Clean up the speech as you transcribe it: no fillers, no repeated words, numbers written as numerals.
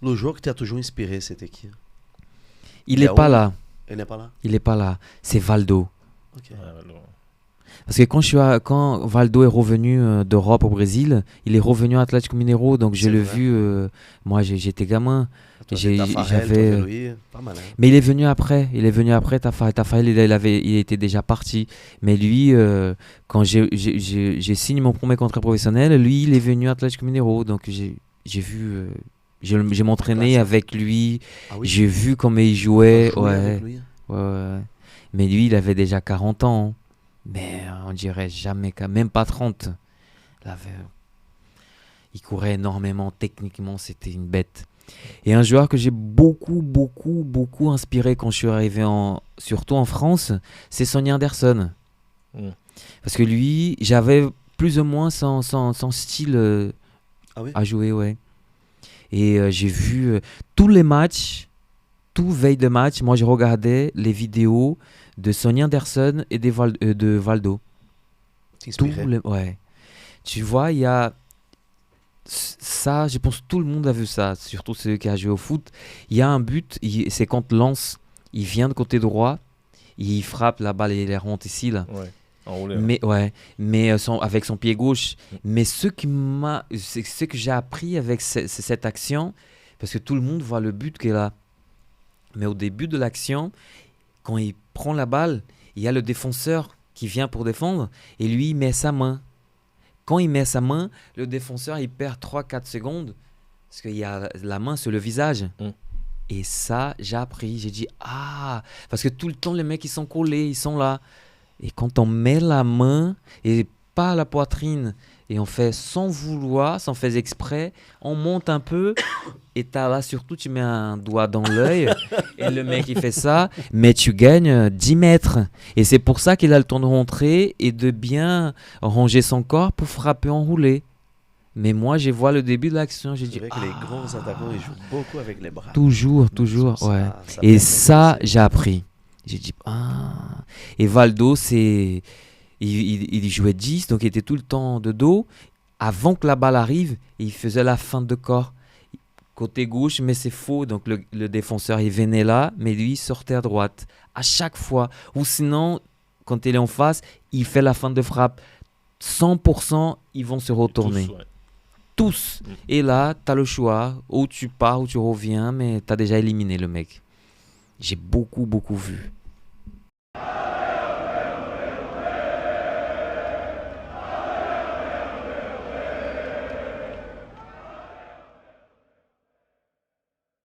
Le joueur qui t'a toujours inspiré, c'était qui? Il Il y n'est a pas un? là. Il n'est pas là? Il n'est pas là. C'est Valdo. Ok. Parce que quand Valdo est revenu d'Europe au Brésil, il est revenu à Atlético Mineiro, donc je C'est l'ai vrai. vu. Moi, j'étais gamin. Toi, c'est Tafarel, toi, J'avais. Veloui. Pas mal, hein? Mais il est venu après. Il est venu après. Tafarel, il était déjà parti. Mais lui, quand j'ai signé mon premier contrat professionnel, lui, il est venu à Atlético Mineiro. Donc j'ai vu. J'ai m'entraîné Classe, hein? avec lui. Ah oui? J'ai vu comment il T'as jouait. joué avec Ouais, lui? ouais, ouais. Mais lui, il avait déjà 40 ans, hein. Mais on dirait jamais, même pas 30. Il avait- il courait énormément. Techniquement, c'était une bête. Et un joueur que j'ai beaucoup, beaucoup, beaucoup inspiré quand je suis arrivé, surtout en France, c'est Sonny Anderson. Mm. Parce que lui, j'avais plus ou moins son style Ah oui? à jouer, ouais. Et j'ai vu tous les matchs, tout veille de match, moi je regardais les vidéos de Sonny Anderson et de Valdo. T'inspirais? Ouais. Tu vois, il y a ça, je pense que tout le monde a vu ça, surtout ceux qui ont joué au foot. Il y a un but, c'est quand Lance, il vient de côté droit, il frappe la balle et il rentre ici là. Ouais, enroulé. Là. Mais ouais, mais avec son pied gauche. Mm. Mais ce que j'ai appris avec cette action, parce que tout le monde voit le but qu'il a. Mais au début de l'action, quand il prend la balle, il y a le défenseur qui vient pour défendre et lui il met sa main. Quand il met sa main, le défenseur il perd 3-4 secondes parce qu'il y a la main sur le visage. Mm. Et ça, j'ai appris. J'ai dit, ah, parce que tout le temps les mecs ils sont collés, ils sont là. Et quand on met la main et pas à la poitrine et on fait sans vouloir, sans faire exprès, on monte un peu et t'as là surtout tu mets un doigt dans l'œil et le mec il fait ça, mais tu gagnes 10 mètres. Et c'est pour ça qu'il a le temps de rentrer et de bien ranger son corps pour frapper enroulé. Mais moi j'ai vu le début de l'action, j'ai C'est dit vrai que les grands attaquants, ils jouent beaucoup avec les bras. toujours, Ça, ouais. ça Et permet ça de- j'ai appris. J'ai dit ah. Et Valdo il jouait 10, donc il était tout le temps de dos. Avant que la balle arrive, il faisait la feinte de corps. Côté gauche, mais c'est faux. Donc le défenseur, il venait là, mais lui, il sortait à droite. À chaque fois. Ou sinon, quand il est en face, il fait la feinte de frappe. 100%, ils vont se retourner. Tous, ouais. Tous. Mm. Et là, tu as le choix. Ou tu pars, ou tu reviens, mais tu as déjà éliminé le mec. J'ai beaucoup, beaucoup vu.